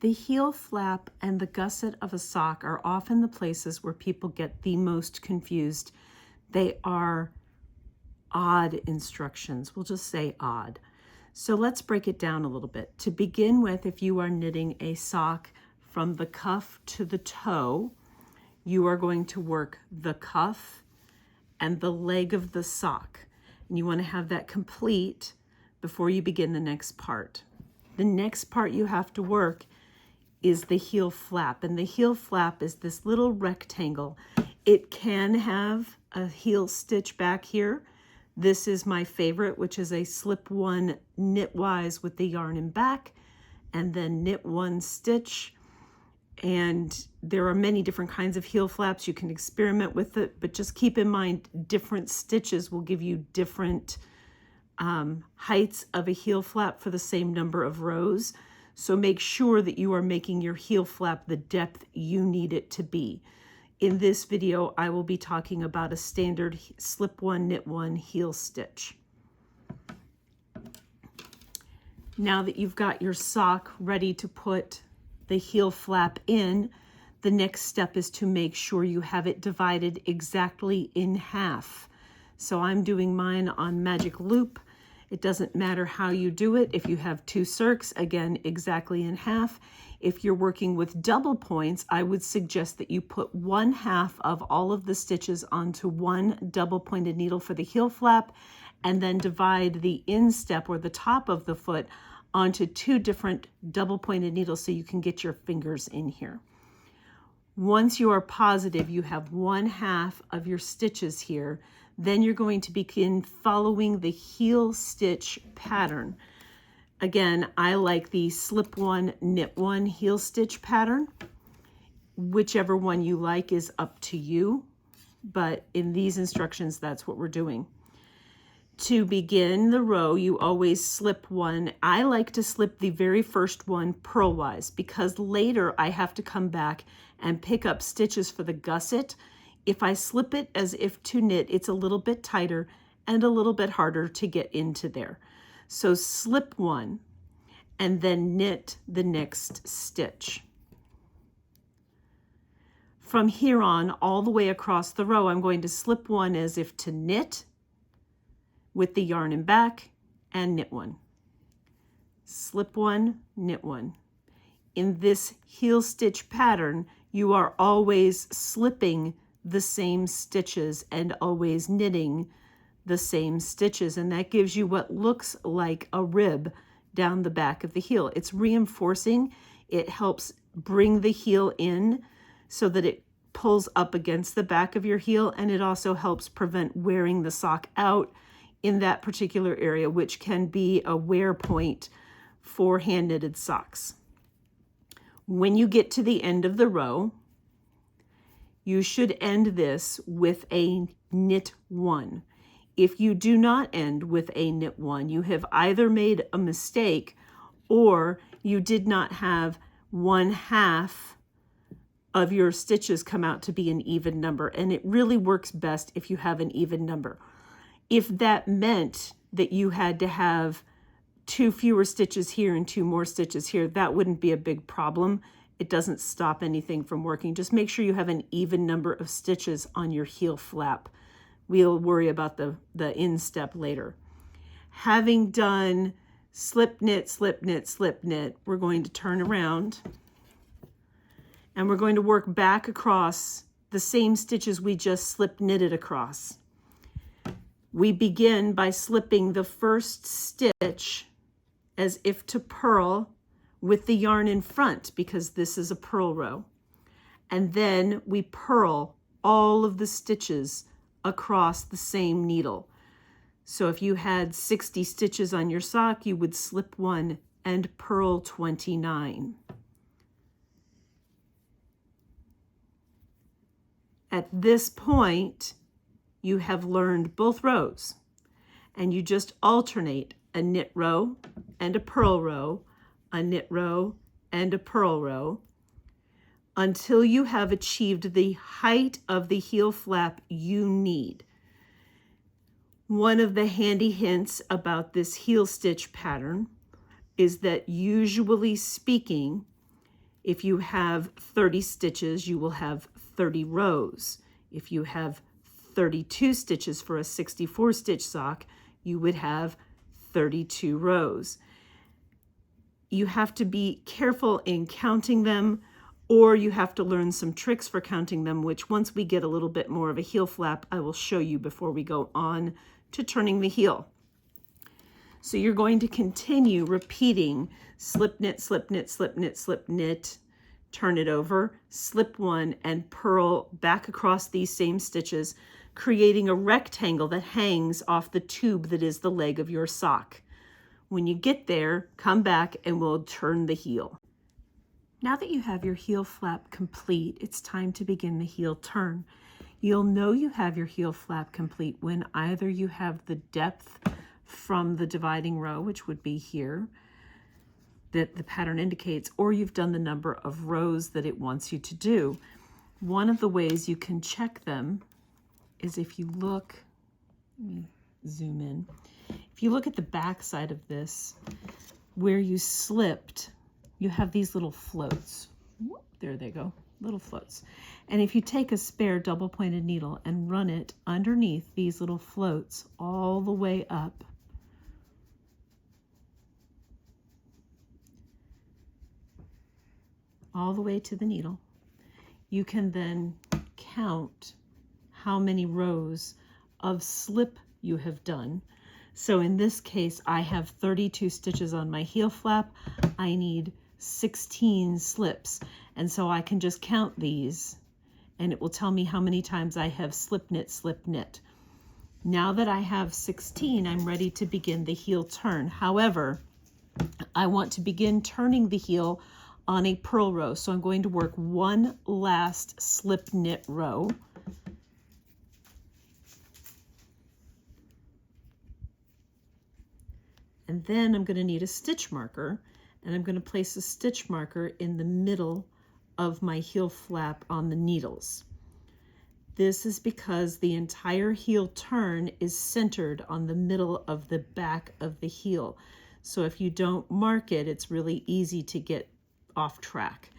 The heel flap and the gusset of a sock are often the places where people get the most confused. They are odd instructions. We'll just say odd. So let's break it down a little bit. To begin with, if you are knitting a sock from the cuff to the toe, you are going to work the cuff and the leg of the sock. And you want to have that complete before you begin the next part. The next part you have to work is the heel flap. And the heel flap is this little rectangle. It can have a heel stitch back here. This is my favorite, which is a slip one knitwise with the yarn in back, and then knit one stitch. And there are many different kinds of heel flaps. You can experiment with it, but just keep in mind different stitches will give you different heights of a heel flap for the same number of rows. So make sure that you are making your heel flap the depth you need it to be. In this video, I will be talking about a standard slip one, knit one heel stitch. Now that you've got your sock ready to put the heel flap in, the next step is to make sure you have it divided exactly in half. So I'm doing mine on magic loop. It doesn't matter how you do it. If you have two circs, again, exactly in half. If you're working with double points, I would suggest that you put 1/2 of all of the stitches onto one double pointed needle for the heel flap, and then divide the instep or the top of the foot onto two different double pointed needles so you can get your fingers in here. Once you are positive you have 1/2 of your stitches here, then you're going to begin following the heel stitch pattern. Again, I like the slip one, knit one heel stitch pattern. Whichever one you like is up to you, but in these instructions, that's what we're doing. To begin the row, you always slip one. I like to slip the very first one purlwise because later I have to come back and pick up stitches for the gusset. If I slip it as if to knit, it's a little bit tighter and a little bit harder to get into there. So slip one and then knit the next stitch. From here on, all the way across the row, I'm going to slip one as if to knit with the yarn in back and knit one. Slip one, knit one. In this heel stitch pattern, you are always slipping the same stitches and always knitting the same stitches, and that gives you what looks like a rib down the back of the heel. It's reinforcing. It helps bring the heel in so that it pulls up against the back of your heel, and it also helps prevent wearing the sock out in that particular area, which can be a wear point for hand knitted socks. When you get to the end of the row, you should end this with a knit one. If you do not end with a knit one, you have either made a mistake or you did not have 1/2 of your stitches come out to be an even number. And it really works best if you have an even number. If that meant that you had to have 2 fewer stitches here and 2 more stitches here, that wouldn't be a big problem. It doesn't stop anything from working. Just make sure you have an even number of stitches on your heel flap. We'll worry about the instep later. Having done slip knit, slip knit, slip knit, we're going to turn around and we're going to work back across the same stitches we just slip knitted across. We begin by slipping the first stitch as if to purl with the yarn in front because this is a purl row. And then we purl all of the stitches across the same needle. So if you had 60 stitches on your sock, you would slip one and purl 29. At this point, you have learned both rows, and you just alternate a knit row and a purl row, a knit row and a purl row, until you have achieved the height of the heel flap you need. One of the handy hints about this heel stitch pattern is that usually speaking, If you have 30 stitches, you will have 30 rows. If you have 32 stitches for a 64 stitch sock, you would have 32 rows. You have to be careful in counting them, or you have to learn some tricks for counting them, which once we get a little bit more of a heel flap, I will show you before we go on to turning the heel. So you're going to continue repeating slip knit, slip knit, slip knit, slip knit, turn it over, slip one, and purl back across these same stitches, creating a rectangle that hangs off the tube that is the leg of your sock. When you get there, come back and we'll turn the heel. Now that you have your heel flap complete, it's time to begin the heel turn. You'll know you have your heel flap complete when either you have the depth from the dividing row, which would be here, that the pattern indicates, or you've done the number of rows that it wants you to do. One of the ways you can check them is if you look, let me zoom in. If you look at the back side of this, where you slipped, you have these little floats. There they go, little floats. And if you take a spare double-pointed needle and run it underneath these little floats all the way up, all the way to the needle, you can then count how many rows of slip you have done. So in this case, I have 32 stitches on my heel flap. I need 16 slips. And so I can just count these and it will tell me how many times I have slip knit, slip knit. Now that I have 16, I'm ready to begin the heel turn. However, I want to begin turning the heel on a purl row. So I'm going to work one last slip knit row. And then I'm going to need a stitch marker, and I'm going to place a stitch marker in the middle of my heel flap on the needles. This is because the entire heel turn is centered on the middle of the back of the heel. So if you don't mark it, it's really easy to get off track.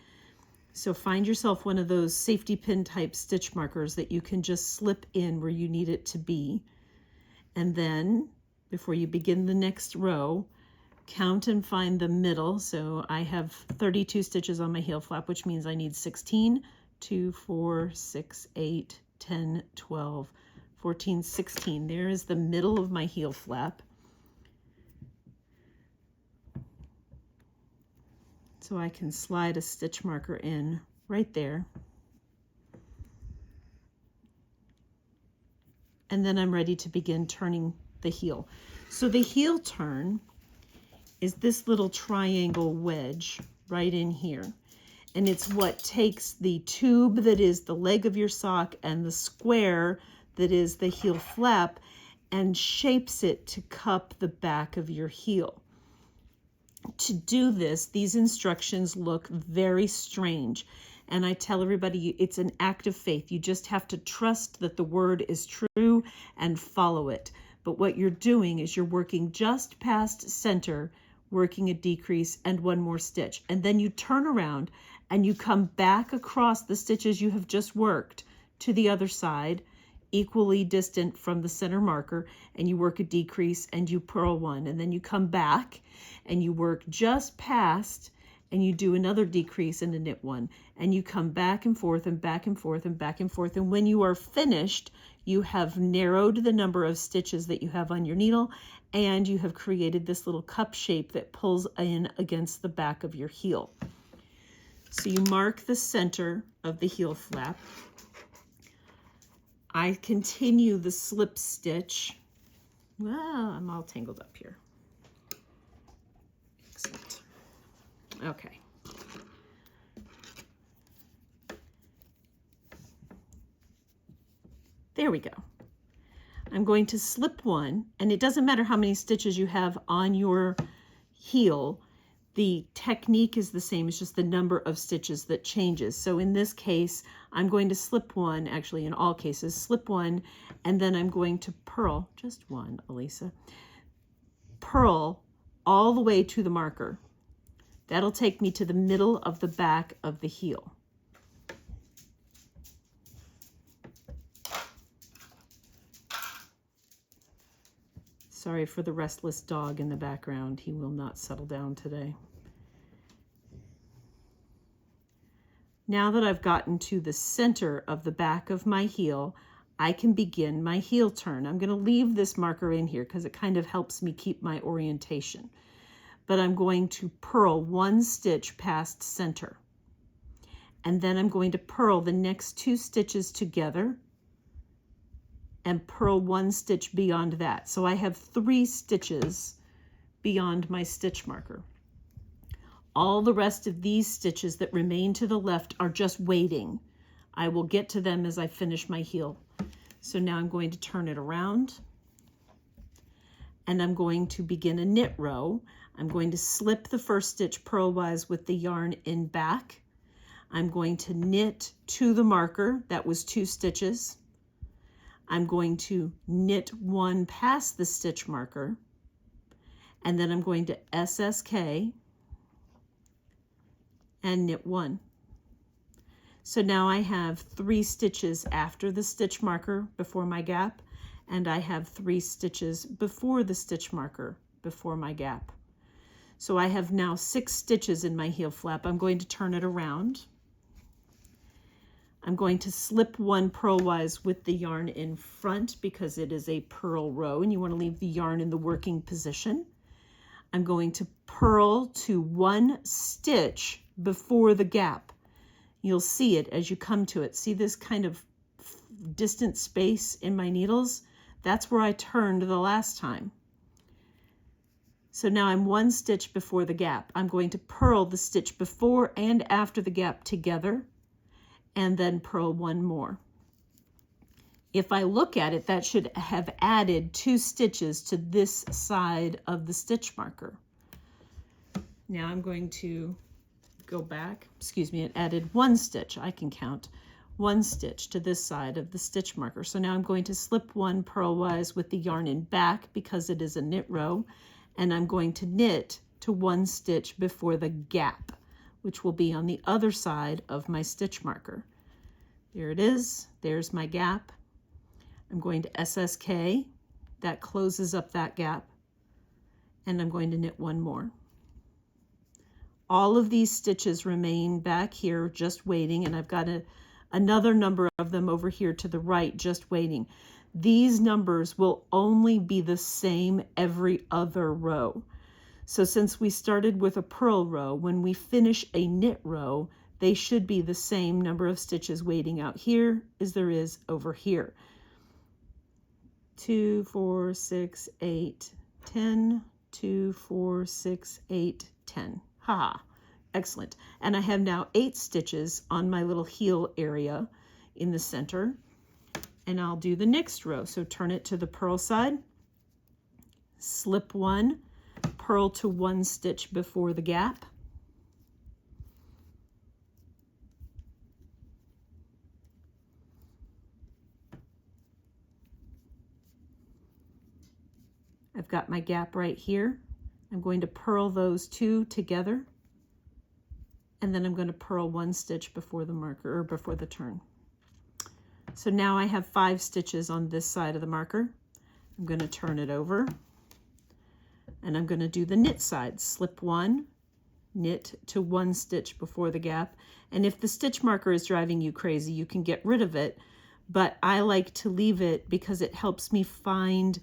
So find yourself one of those safety pin type stitch markers that you can just slip in where you need it to be. And then before you begin the next row, count and find the middle. So I have 32 stitches on my heel flap, which means I need 16, 2, 4, 6, 8, 10, 12, 14, 16. There is the middle of my heel flap. So I can slide a stitch marker in right there. And then I'm ready to begin turning the heel. So the heel turn is this little triangle wedge right in here. And it's what takes the tube that is the leg of your sock and the square that is the heel flap and shapes it to cup the back of your heel. To do this, these instructions look very strange. And I tell everybody it's an act of faith. You just have to trust that the word is true and follow it. But what you're doing is you're working just past center, working a decrease and one more stitch. And then you turn around and you come back across the stitches you have just worked to the other side, equally distant from the center marker, and you work a decrease and you purl one. And then you come back and you work just past and you do another decrease and a knit one. And you come back and forth and back and forth and back and forth. And when you are finished, you have narrowed the number of stitches that you have on your needle, and you have created this little cup shape that pulls in against the back of your heel. So you mark the center of the heel flap. I continue the slip stitch. Well, I'm all tangled up here. Excellent. Okay. There we go. I'm going to slip one, and it doesn't matter how many stitches you have on your heel. The technique is the same, it's just the number of stitches that changes. So in this case, I'm going to slip one, actually in all cases, slip one, and then I'm going to purl, just one, Elisa, purl all the way to the marker. That'll take me to the middle of the back of the heel. Sorry for the restless dog in the background. He will not settle down today. Now that I've gotten to the center of the back of my heel, I can begin my heel turn. I'm going to leave this marker in here because it kind of helps me keep my orientation. But I'm going to purl 1 stitch past center. And then I'm going to purl the next 2 stitches together and purl 1 stitch beyond that. So I have 3 stitches beyond my stitch marker. All the rest of these stitches that remain to the left are just waiting. I will get to them as I finish my heel. So now I'm going to turn it around and I'm going to begin a knit row. I'm going to slip the first stitch purlwise with the yarn in back. I'm going to knit to the marker. That was 2 stitches. I'm going to knit 1 past the stitch marker, and then I'm going to SSK and knit 1. So now I have 3 stitches after the stitch marker before my gap, and I have 3 stitches before the stitch marker before my gap. So I have now 6 stitches in my heel flap. I'm going to turn it around. I'm going to slip 1 purlwise with the yarn in front because it is a purl row and you want to leave the yarn in the working position. I'm going to purl to 1 stitch before the gap. You'll see it as you come to it. See this kind of distant space in my needles? That's where I turned the last time. So now I'm 1 stitch before the gap. I'm going to purl the stitch before and after the gap together, and then purl 1 more. If I look at it, that should have added 2 stitches to this side of the stitch marker. Now I'm going to go back, excuse me, it added 1 stitch. I can count 1 stitch to this side of the stitch marker. So now I'm going to slip 1 purlwise with the yarn in back because it is a knit row, and I'm going to knit to 1 stitch before the gap, which will be on the other side of my stitch marker. There it is. There's my gap. I'm going to SSK. That closes up that gap. And I'm going to knit 1 more. All of these stitches remain back here just waiting, and I've got another number of them over here to the right just waiting. These numbers will only be the same every other row. So since we started with a purl row, when we finish a knit row, they should be the same number of stitches waiting out here as there is over here. 2, 4, 6, 8, 10, 2, 4, 6, 8, 10. Ha! Excellent. And I have now 8 stitches on my little heel area in the center. And I'll do the next row. So turn it to the purl side, slip 1, purl to 1 stitch before the gap. I've got my gap right here. I'm going to purl those 2 together, and then I'm going to purl 1 stitch before the marker, or before the turn. So now I have 5 stitches on this side of the marker. I'm going to turn it over, and I'm going to do the knit side. Slip 1, knit to 1 stitch before the gap. And if the stitch marker is driving you crazy, you can get rid of it, but I like to leave it because it helps me find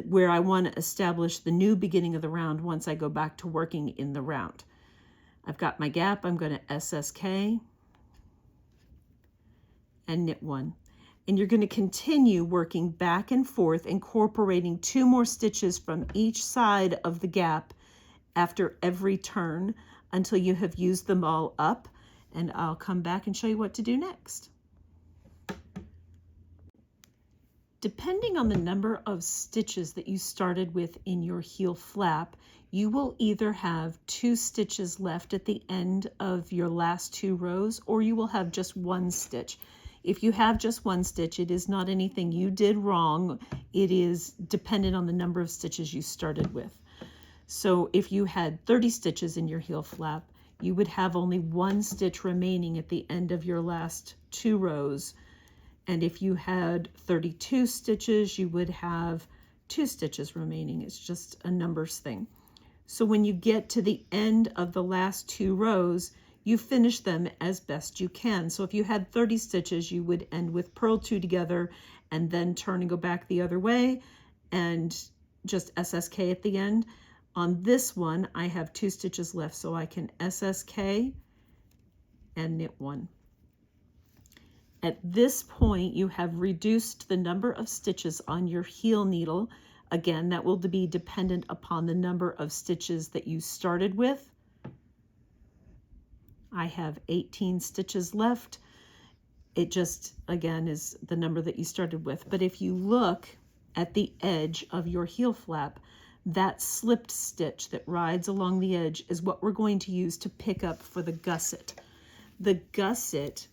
where I want to establish the new beginning of the round once I go back to working in the round. I've got my gap. I'm going to SSK and knit 1. And you're going to continue working back and forth, incorporating 2 more stitches from each side of the gap after every turn until you have used them all up. And I'll come back and show you what to do next. Depending on the number of stitches that you started with in your heel flap, you will either have 2 stitches left at the end of your last 2 rows, or you will have just 1 stitch. If you have just 1 stitch, it is not anything you did wrong. It is dependent on the number of stitches you started with. So if you had 30 stitches in your heel flap, you would have only 1 stitch remaining at the end of your last 2 rows. And if you had 32 stitches, you would have 2 stitches remaining. It's just a numbers thing. So when you get to the end of the last 2 rows, you finish them as best you can. So if you had 30 stitches, you would end with purl 2 together and then turn and go back the other way and just SSK at the end. On this one, I have 2 stitches left, so I can SSK and knit 1. At this point, you have reduced the number of stitches on your heel needle. Again, that will be dependent upon the number of stitches that you started with. I have 18 stitches left. It just, again, is the number that you started with. But if you look at the edge of your heel flap, that slipped stitch that rides along the edge is what we're going to use to pick up for the gusset. The gusset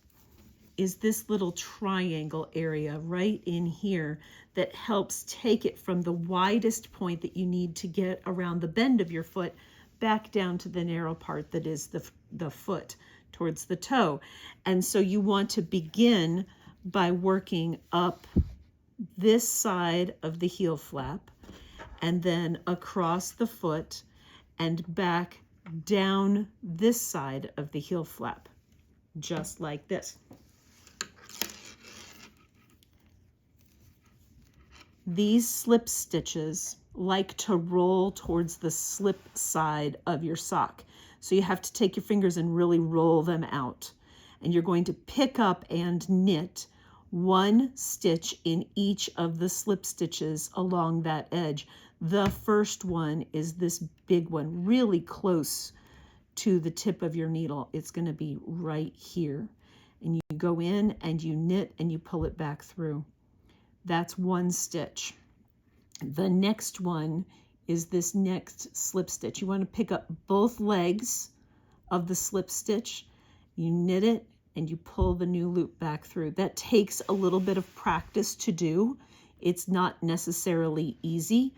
is this little triangle area right in here that helps take it from the widest point that you need to get around the bend of your foot back down to the narrow part that is the foot towards the toe. And so you want to begin by working up this side of the heel flap and then across the foot and back down this side of the heel flap, just like this. These slip stitches like to roll towards the slip side of your sock. So you have to take your fingers and really roll them out. And you're going to pick up and knit 1 stitch in each of the slip stitches along that edge. The first one is this big one, really close to the tip of your needle. It's going to be right here. And you go in and you knit and you pull it back through. That's 1 stitch. The next one is this next slip stitch. You want to pick up both legs of the slip stitch, you knit it, and you pull the new loop back through. That takes a little bit of practice to do. It's not necessarily easy.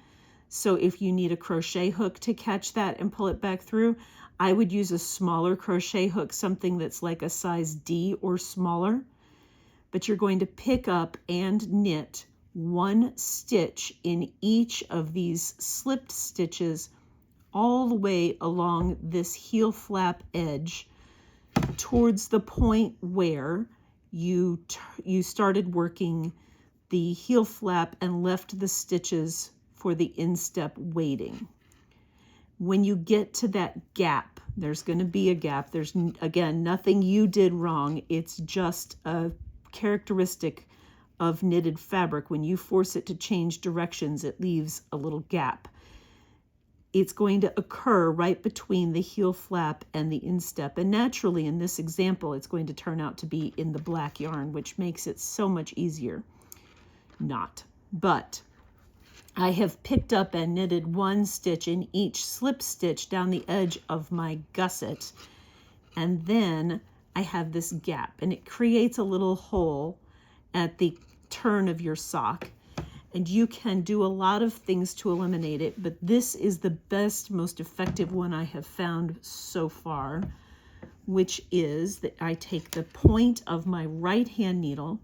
So if you need a crochet hook to catch that and pull it back through, I would use a smaller crochet hook, something that's like a size D or smaller. But you're going to pick up and knit 1 stitch in each of these slipped stitches all the way along this heel flap edge towards the point where you started working the heel flap and left the stitches for the instep waiting. When you get to that gap, there's going to be a gap. There's, again, nothing you did wrong. It's just a characteristic of knitted fabric. When you force it to change directions, it leaves a little gap. It's going to occur right between the heel flap and the instep. And naturally, in this example, it's going to turn out to be in the black yarn, which makes it so much easier. Not. But I have picked up and knitted 1 stitch in each slip stitch down the edge of my gusset. And then I have this gap, and it creates a little hole at the turn of your sock. And you can do a lot of things to eliminate it, but this is the best, most effective one I have found so far, which is that I take the point of my right hand needle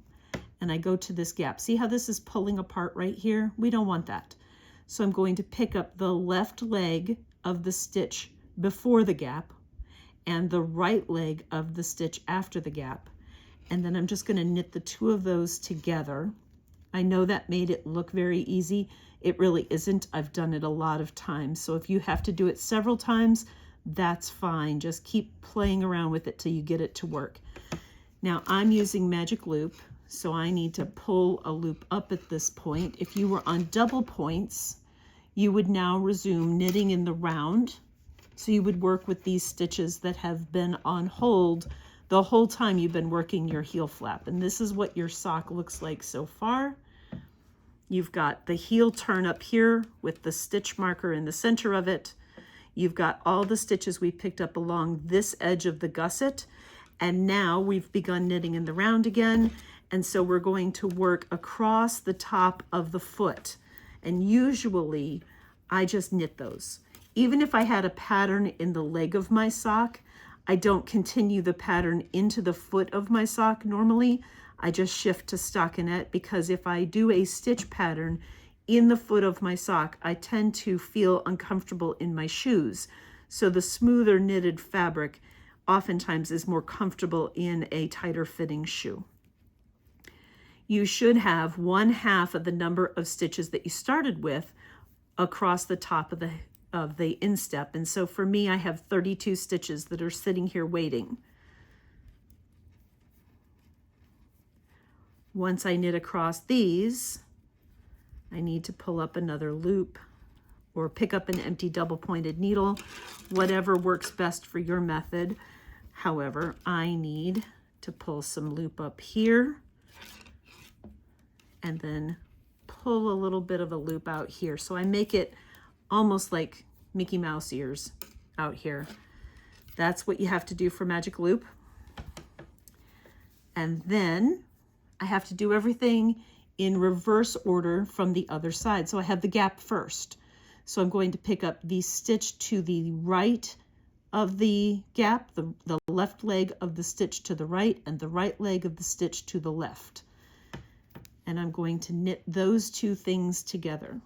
and I go to this gap. See how this is pulling apart right here? We don't want that. So I'm going to pick up the left leg of the stitch before the gap and the right leg of the stitch after the gap. And then I'm just going to knit the 2 of those together. I know that made it look very easy. It really isn't. I've done it a lot of times. So if you have to do it several times, that's fine. Just keep playing around with it till you get it to work. Now I'm using magic loop, so I need to pull a loop up at this point. If you were on double points, you would now resume knitting in the round. So you would work with these stitches that have been on hold the whole time you've been working your heel flap. And this is what your sock looks like so far. You've got the heel turn up here with the stitch marker in the center of it. You've got all the stitches we picked up along this edge of the gusset. And now we've begun knitting in the round again. And so we're going to work across the top of the foot. And usually I just knit those. Even if I had a pattern in the leg of my sock, I don't continue the pattern into the foot of my sock normally. I just shift to stockinette, because if I do a stitch pattern in the foot of my sock, I tend to feel uncomfortable in my shoes. So the smoother knitted fabric oftentimes is more comfortable in a tighter fitting shoe. You should have 1/2 of the number of stitches that you started with across the top of the instep. And so for me, I have 32 stitches that are sitting here waiting. Once I knit across these, I need to pull up another loop or pick up an empty double-pointed needle, whatever works best for your method. However, I need to pull some loop up here and then pull a little bit of a loop out here. So I make it almost like Mickey Mouse ears out here. That's what you have to do for magic loop. And then I have to do everything in reverse order from the other side. So I have the gap first. So I'm going to pick up the stitch to the right of the gap, the left leg of the stitch to the right, and the right leg of the stitch to the left. And I'm going to knit those two things together.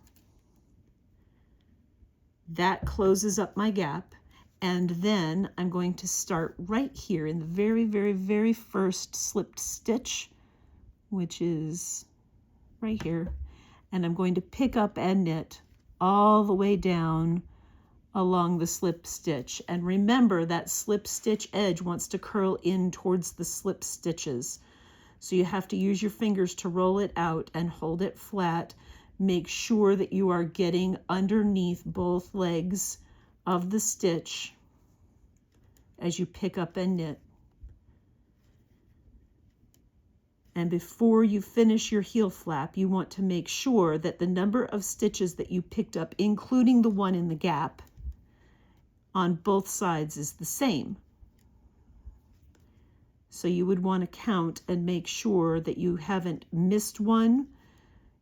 That closes up my gap. And then I'm going to start right here in the very, very, very first slipped stitch, which is right here. And I'm going to pick up and knit all the way down along the slip stitch. And remember that slip stitch edge wants to curl in towards the slip stitches. So you have to use your fingers to roll it out and hold it flat. Make sure that you are getting underneath both legs of the stitch as you pick up and knit. And before you finish your heel flap, you want to make sure that the number of stitches that you picked up, including the one in the gap, on both sides is the same. So you would want to count and make sure that you haven't missed one.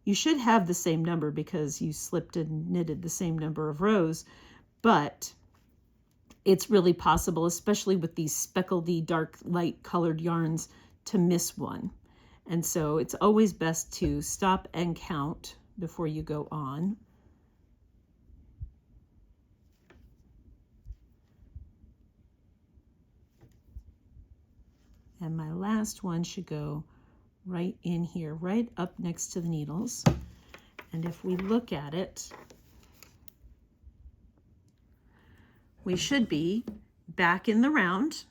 You should have the same number because you slipped and knitted the same number of rows, but it's really possible, especially with these speckledy, dark, light colored yarns, to miss one. And so it's always best to stop and count before you go on. And my last one should go right in here, right up next to the needles. And if we look at it, we should be back in the round.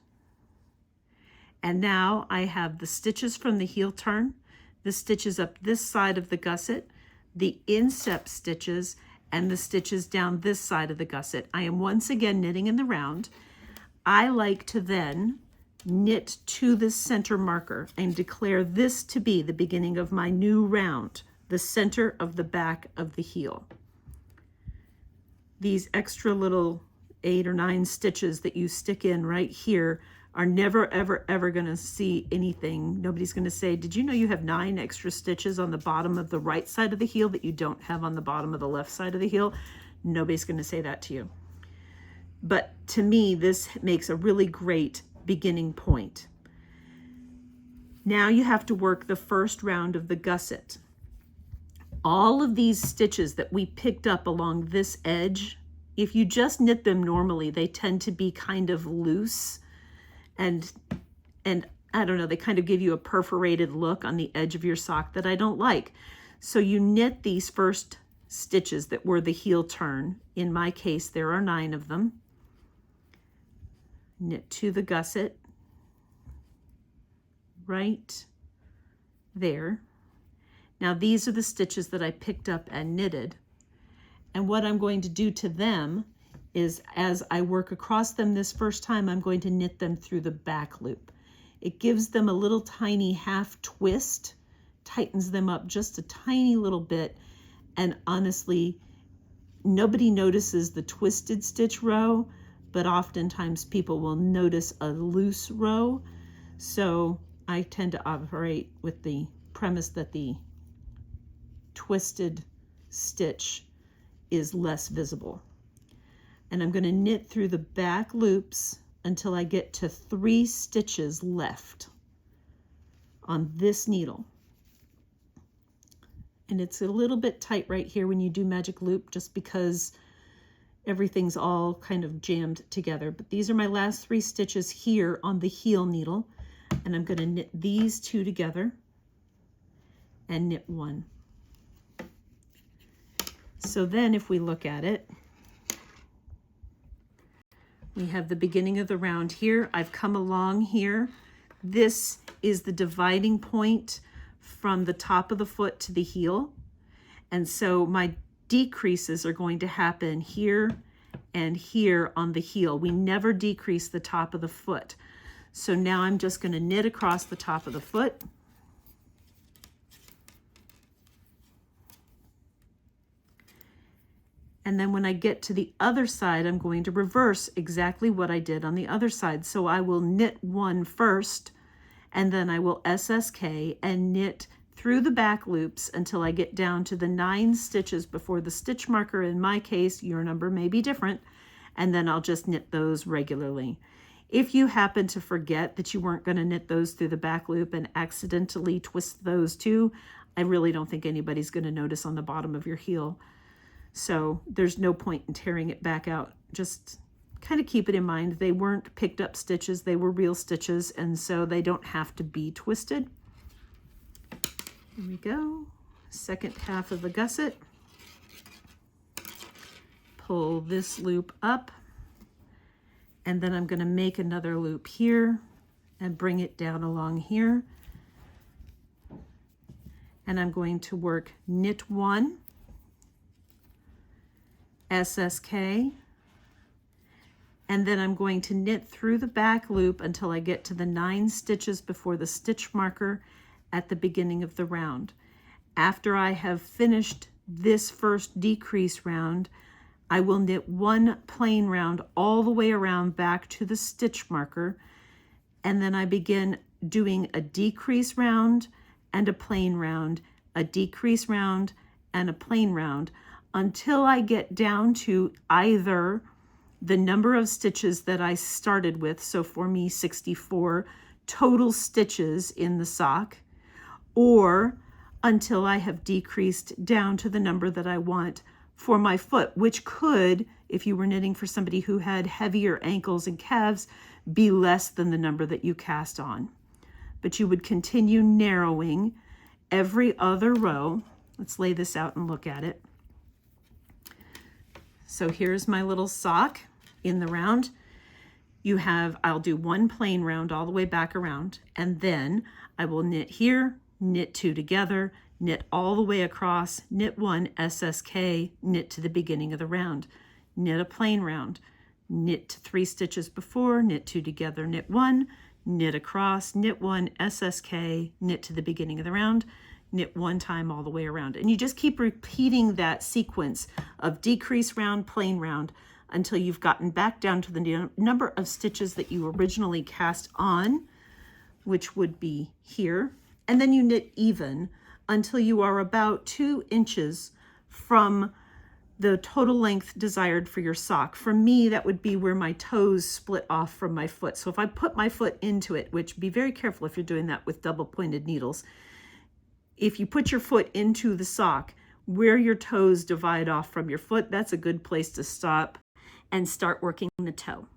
And now I have the stitches from the heel turn, the stitches up this side of the gusset, the instep stitches, and the stitches down this side of the gusset. I am once again knitting in the round. I like to then knit to the center marker and declare this to be the beginning of my new round, the center of the back of the heel. These extra little 8 or 9 stitches that you stick in right here are never, ever, ever going to see anything. Nobody's going to say, did you know you have 9 extra stitches on the bottom of the right side of the heel that you don't have on the bottom of the left side of the heel? Nobody's going to say that to you. But to me, this makes a really great beginning point. Now you have to work the first round of the gusset. All of these stitches that we picked up along this edge, if you just knit them normally, they tend to be kind of loose and I don't know, they kind of give you a perforated look on the edge of your sock that I don't like. So you knit these first stitches that were the heel turn. In my case, there are 9 of them. Knit to the gusset right there. Now these are the stitches that I picked up and knitted, and what I'm going to do to them is, as I work across them this first time, I'm going to knit them through the back loop. It gives them a little tiny half twist, tightens them up just a tiny little bit, and honestly, nobody notices the twisted stitch row, but oftentimes people will notice a loose row. So I tend to operate with the premise that the twisted stitch is less visible. and I'm going to knit through the back loops until I get to 3 stitches left on this needle. And it's a little bit tight right here when you do magic loop, just because everything's all kind of jammed together. But these are my last 3 stitches here on the heel needle, and I'm going to knit these 2 together and knit 1. So then if we look at it, we have the beginning of the round here. I've come along here. This is the dividing point from the top of the foot to the heel. And so my decreases are going to happen here and here on the heel. We never decrease the top of the foot. So now I'm just going to knit across the top of the foot. And then when I get to the other side, I'm going to reverse exactly what I did on the other side. So I will knit 1 first, and then I will SSK and knit through the back loops until I get down to the 9 stitches before the stitch marker. In my case, your number may be different, and then I'll just knit those regularly. If you happen to forget that you weren't going to knit those through the back loop and accidentally twist those too, I really don't think anybody's going to notice on the bottom of your heel. So there's no point in tearing it back out. Just kind of keep it in mind. They weren't picked up stitches, they were real stitches, and so they don't have to be twisted. Here we go. Second half of the gusset. Pull this loop up, and then I'm going to make another loop here and bring it down along here. And I'm going to work knit 1, SSK, and then I'm going to knit through the back loop until I get to the 9 stitches before the stitch marker at the beginning of the round. After I have finished this first decrease round, I will knit 1 plain round all the way around back to the stitch marker, and then I begin doing a decrease round and a plain round, a decrease round and a plain round, until I get down to either the number of stitches that I started with, so for me 64 total stitches in the sock, or until I have decreased down to the number that I want for my foot, which could, if you were knitting for somebody who had heavier ankles and calves, be less than the number that you cast on. But you would continue narrowing every other row. Let's lay this out and look at it. So here's my little sock in the round. You have, I'll do 1 plain round all the way back around, and then I will knit here, knit 2 together, knit all the way across, knit 1, SSK, knit to the beginning of the round, knit a plain round, knit 3 stitches before, knit 2 together, knit 1, knit across, knit 1, SSK, knit to the beginning of the round, knit 1 time all the way around. And you just keep repeating that sequence of decrease round, plain round, until you've gotten back down to the number of stitches that you originally cast on, which would be here. And then you knit even until you are about 2 inches from the total length desired for your sock. For me, that would be where my toes split off from my foot. So if I put my foot into it, which be very careful if you're doing that with double pointed needles, if you put your foot into the sock, where your toes divide off from your foot, that's a good place to stop and start working the toe.